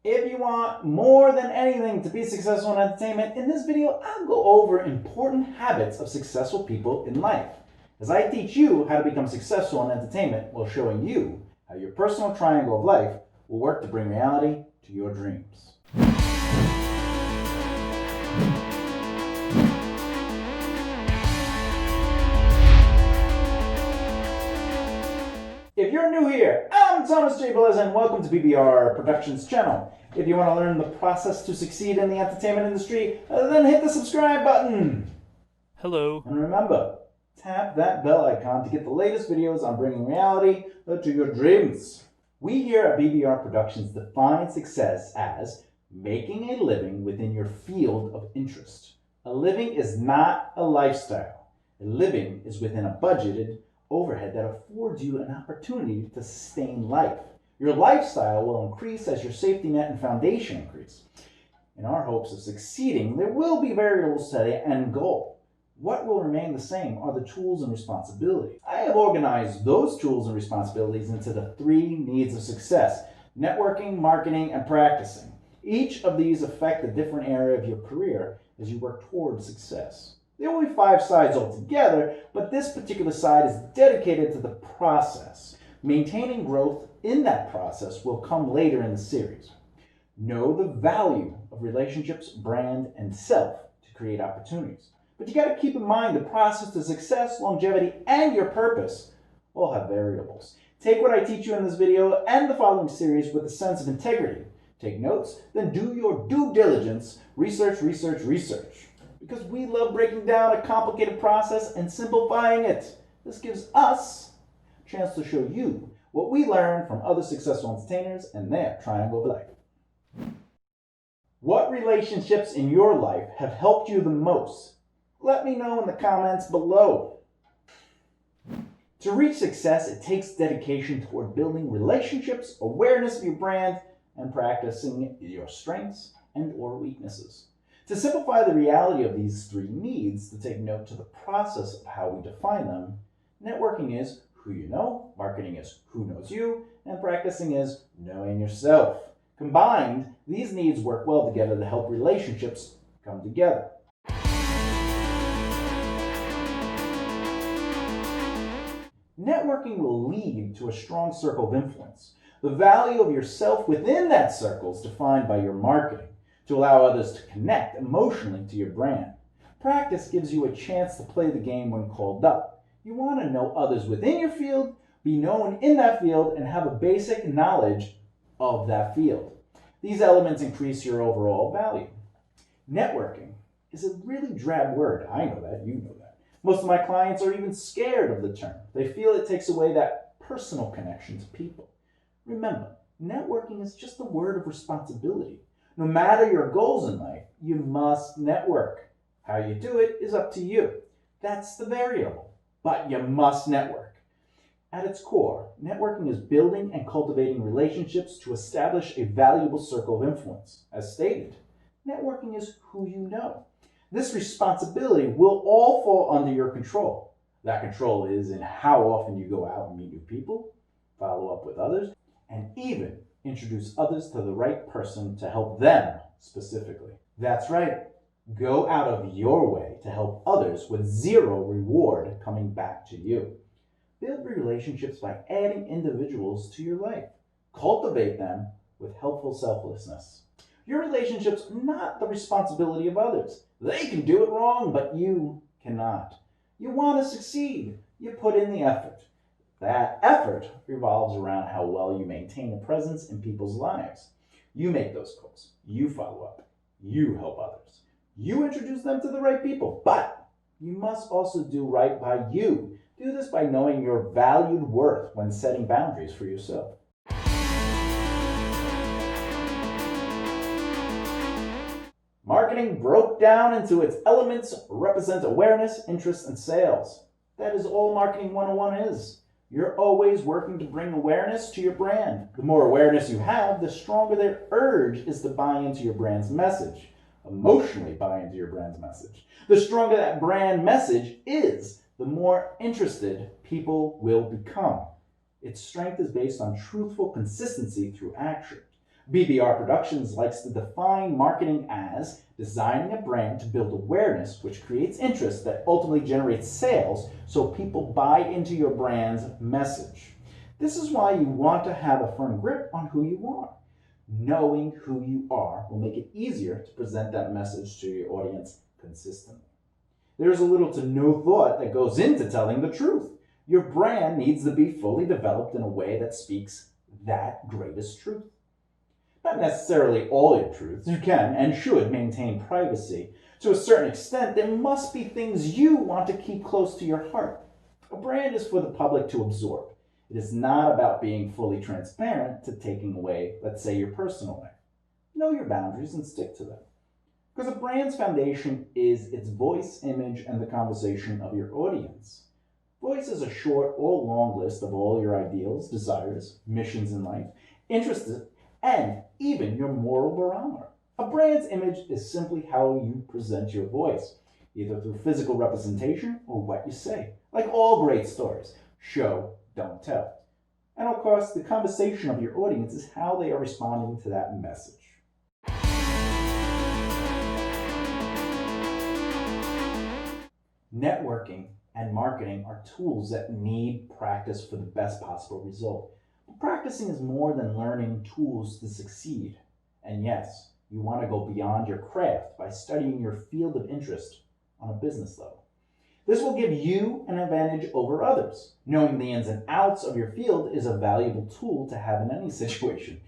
If you want more than anything to be successful in entertainment, in this video I'll go over important habits of successful people in life, as I teach you how to become successful in entertainment while showing you how your personal triangle of life will work to bring reality to your dreams. If you're new here, I'm Thomas J. Belez and welcome to BBR Productions channel. If you want to learn the process to succeed in the entertainment industry, then hit the subscribe button. Hello. And remember, tap that bell icon to get the latest videos on bringing reality to your dreams. We here at BBR Productions define success as making a living within your field of interest. A living is not a lifestyle. A living is within a budgeted overhead that affords you an opportunity to sustain life. Your lifestyle will increase as your safety net and foundation increase. In our hopes of succeeding, there will be variables to the end goal. What will remain the same are the tools and responsibilities. I have organized those tools and responsibilities into the 3 needs of success: networking, marketing, and practicing. Each of these affect a different area of your career as you work towards success. There will be 5 sides altogether, but this particular side is dedicated to the process. Maintaining growth in that process will come later in the series. Know the value of relationships, brand, and self to create opportunities. But you got to keep in mind the process to success, longevity, and your purpose all have variables. Take what I teach you in this video and the following series with a sense of integrity. Take notes, then do your due diligence, research. Because we love breaking down a complicated process and simplifying it. This gives us a chance to show you what we learned from other successful entertainers and their triangle of life. What relationships in your life have helped you the most? Let me know in the comments below. To reach success, it takes dedication toward building relationships, awareness of your brand, and practicing your strengths and or weaknesses. To simplify the reality of these 3 needs, to take note to the process of how we define them, networking is who you know, marketing is who knows you, and practicing is knowing yourself. Combined, these needs work well together to help relationships come together. Networking will lead to a strong circle of influence. The value of yourself within that circle is defined by your marketing, to allow others to connect emotionally to your brand. Practice gives you a chance to play the game when called up. You want to know others within your field, be known in that field, and have a basic knowledge of that field. These elements increase your overall value. Networking is a really drab word. I know that, you know that. Most of my clients are even scared of the term. They feel it takes away that personal connection to people. Remember, networking is just a word of responsibility. No matter your goals in life, you must network. How you do it is up to you. That's the variable, but you must network. At its core, networking is building and cultivating relationships to establish a valuable circle of influence. As stated, networking is who you know. This responsibility will all fall under your control. That control is in how often you go out and meet new people, follow up with others, and even introduce others to the right person to help them specifically. That's right. Go out of your way to help others with 0 reward coming back to you. Build relationships by adding individuals to your life. Cultivate them with helpful selflessness. Your relationships are not the responsibility of others. They can do it wrong, but you cannot. You want to succeed. You put in the effort. That effort revolves around how well you maintain a presence in people's lives. You make those calls. You follow up. You help others. You introduce them to the right people. But you must also do right by you. Do this by knowing your valued worth when setting boundaries for yourself. Marketing broke down into its elements represent awareness, interest, and sales. That is all Marketing 101 is. You're always working to bring awareness to your brand. The more awareness you have, the stronger their urge is to buy into your brand's message. Emotionally buy into your brand's message. The stronger that brand message is, the more interested people will become. Its strength is based on truthful consistency through action. BBR Productions likes to define marketing as designing a brand to build awareness, which creates interest that ultimately generates sales so people buy into your brand's message. This is why you want to have a firm grip on who you are. Knowing who you are will make it easier to present that message to your audience consistently. There's a little to no thought that goes into telling the truth. Your brand needs to be fully developed in a way that speaks that greatest truth. Not necessarily all your truths. You can and should maintain privacy. To a certain extent, there must be things you want to keep close to your heart. A brand is for the public to absorb. It is not about being fully transparent to taking away, let's say, your personal life. Know your boundaries and stick to them. Because a brand's foundation is its voice, image, and the conversation of your audience. Voice is a short or long list of all your ideals, desires, missions in life, interests, and even your moral barometer. A brand's image is simply how you present your voice, either through physical representation or what you say. Like all great stories, show, don't tell. And of course, the conversation of your audience is how they are responding to that message. Networking and marketing are tools that need practice for the best possible result. But practicing is more than learning tools to succeed. And yes, you want to go beyond your craft by studying your field of interest on a business level. This will give you an advantage over others. Knowing the ins and outs of your field is a valuable tool to have in any situation.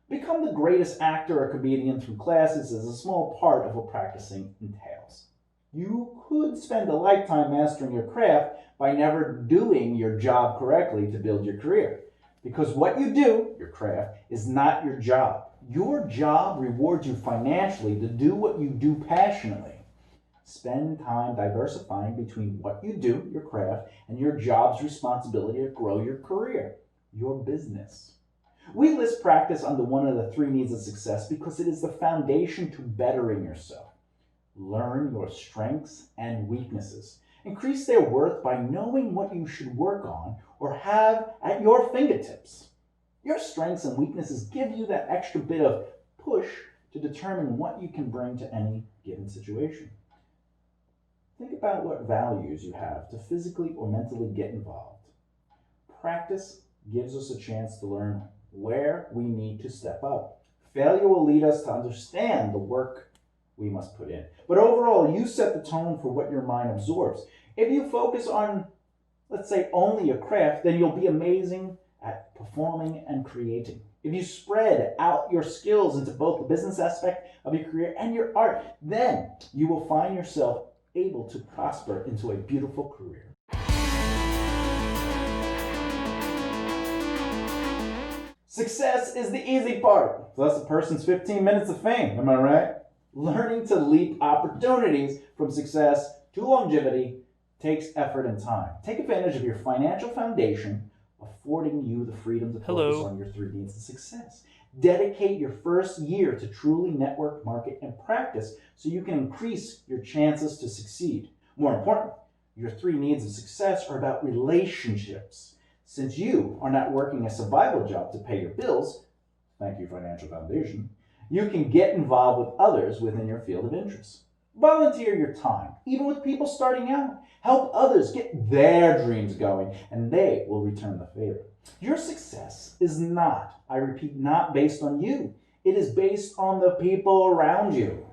Become the greatest actor or comedian through classes is a small part of what practicing entails. You could spend a lifetime mastering your craft by never doing your job correctly to build your career. Because what you do, your craft, is not your job. Your job rewards you financially to do what you do passionately. Spend time diversifying between what you do, your craft, and your job's responsibility to grow your career, your business. We list practice under one of the 3 needs of success because it is the foundation to bettering yourself. Learn your strengths and weaknesses. Increase their worth by knowing what you should work on or have at your fingertips. Your strengths and weaknesses give you that extra bit of push to determine what you can bring to any given situation. Think about what values you have to physically or mentally get involved. Practice gives us a chance to learn where we need to step up. Failure will lead us to understand the work we must put in. But overall, you set the tone for what your mind absorbs. If you focus on, let's say, only your craft, then you'll be amazing at performing and creating. If you spread out your skills into both the business aspect of your career and your art, then you will find yourself able to prosper into a beautiful career. Success is the easy part. So that's a person's 15 minutes of fame, am I right? Learning to leap opportunities from success to longevity takes effort and time. Take advantage of your financial foundation, affording you the freedom to focus on your 3 needs of success. Dedicate your first year to truly network, market, and practice so you can increase your chances to succeed. More important, your 3 needs of success are about relationships. Since you are not working a survival job to pay your bills, thank you, financial foundation, you can get involved with others within your field of interest. Volunteer your time, even with people starting out. Help others get their dreams going, and they will return the favor. Your success is not, I repeat, not based on you. It is based on the people around you.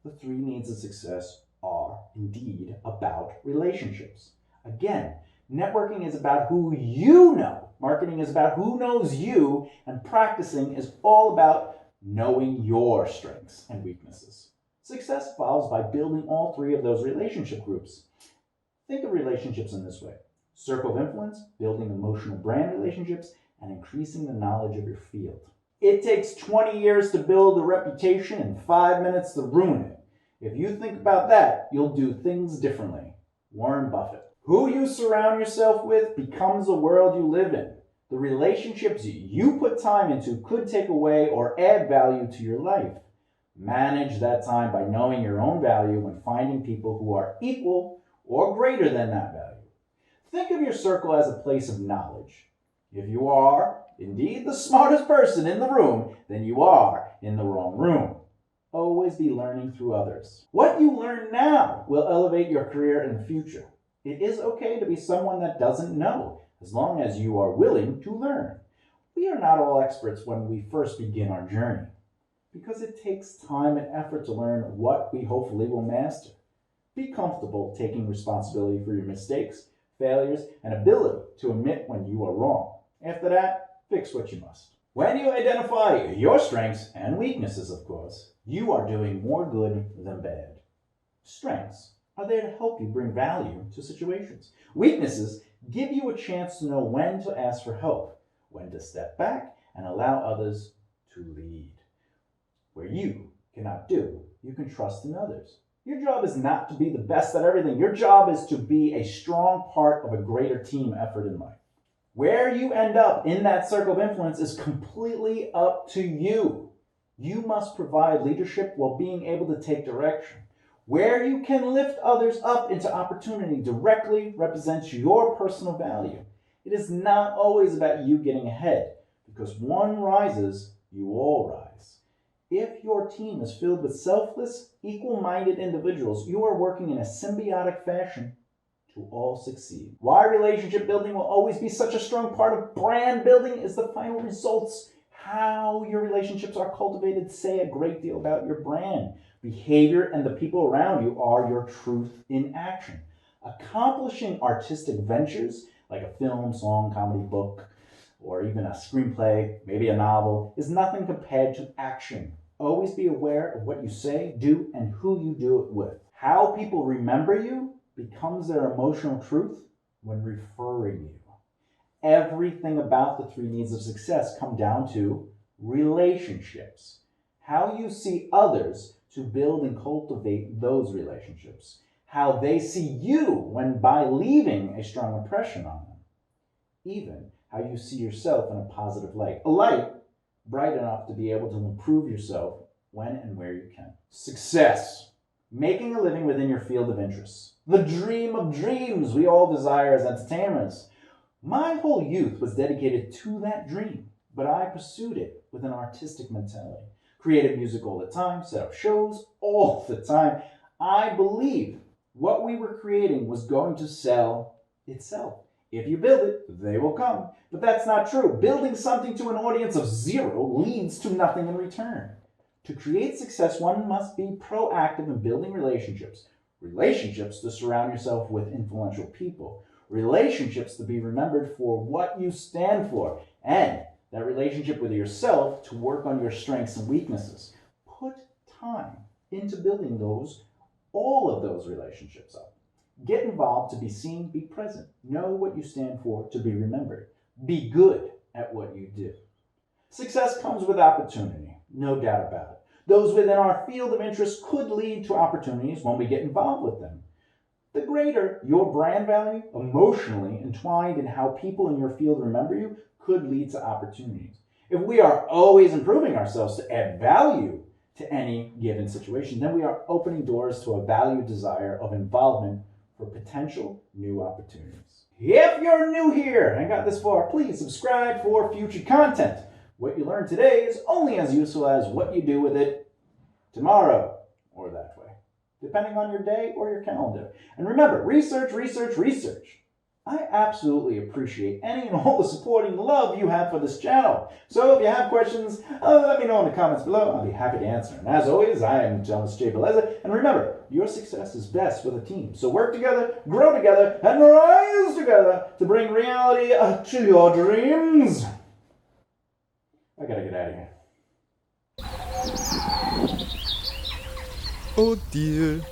The 3 needs of success are indeed about relationships. Again, networking is about who you know. Marketing is about who knows you, and practicing is all about knowing your strengths and weaknesses. Success follows by building all 3 of those relationship groups. Think of relationships in this way. Circle of influence, building emotional brand relationships, and increasing the knowledge of your field. It takes 20 years to build a reputation and 5 minutes to ruin it. If you think about that, you'll do things differently. Warren Buffett. Who you surround yourself with becomes the world you live in. The relationships you put time into could take away or add value to your life. Manage that time by knowing your own value and finding people who are equal or greater than that value. Think of your circle as a place of knowledge. If you are indeed the smartest person in the room, then you are in the wrong room. Always be learning through others. What you learn now will elevate your career in the future. It is okay to be someone that doesn't know, as long as you are willing to learn. We are not all experts when we first begin our journey, because it takes time and effort to learn what we hopefully will master. Be comfortable taking responsibility for your mistakes, failures, and ability to admit when you are wrong. After that, fix what you must. When you identify your strengths and weaknesses, of course, you are doing more good than bad. Strengths are there to help you bring value to situations. Weaknesses give you a chance to know when to ask for help, when to step back and allow others to lead. Where you cannot do, you can trust in others. Your job is not to be the best at everything. Your job is to be a strong part of a greater team effort in life. Where you end up in that circle of influence is completely up to you. You must provide leadership while being able to take direction. Where you can lift others up into opportunity directly represents your personal value. It is not always about you getting ahead, because one rises, you all rise. If your team is filled with selfless, equal-minded individuals, you are working in a symbiotic fashion to all succeed. Why relationship building will always be such a strong part of brand building is the final results. How your relationships are cultivated say a great deal about your brand. Behavior and the people around you are your truth in action. Accomplishing artistic ventures like a film, song, comedy, book, or even a screenplay, maybe a novel, is nothing compared to action. Always be aware of what you say, do, and who you do it with. How people remember you becomes their emotional truth when referring you. Everything about the 3 needs of success come down to relationships. How you see others to build and cultivate those relationships. How they see you when by leaving a strong impression on them. Even how you see yourself in a positive light. A light bright enough to be able to improve yourself when and where you can. Success. Making a living within your field of interests. The dream of dreams we all desire as entertainers. My whole youth was dedicated to that dream, but I pursued it with an artistic mentality. Created music all the time, set up shows all the time. I believed what we were creating was going to sell itself. If you build it, they will come. But that's not true. Building something to an audience of 0 leads to nothing in return. To create success, one must be proactive in building relationships. Relationships to surround yourself with influential people. Relationships to be remembered for what you stand for. And that relationship with yourself to work on your strengths and weaknesses. Put time into building all of those relationships up. Get involved to be seen, be present. Know what you stand for to be remembered. Be good at what you do. Success comes with opportunity, no doubt about it. Those within our field of interest could lead to opportunities when we get involved with them. The greater your brand value, emotionally entwined in how people in your field remember you, could lead to opportunities. If we are always improving ourselves to add value to any given situation, then we are opening doors to a valued desire of involvement for potential new opportunities. If you're new here and got this far, please subscribe for future content. What you learned today is only as useful as what you do with it tomorrow or that way, depending on your day or your calendar. And remember, research, research, research. I absolutely appreciate any and all the supporting love you have for this channel. So if you have questions, let me know in the comments below. I'll be happy to answer. And as always, I am Thomas J. Beleza. And remember, your success is best with a team. So work together, grow together, and rise together to bring reality to your dreams. I gotta get out of here. Oh dear.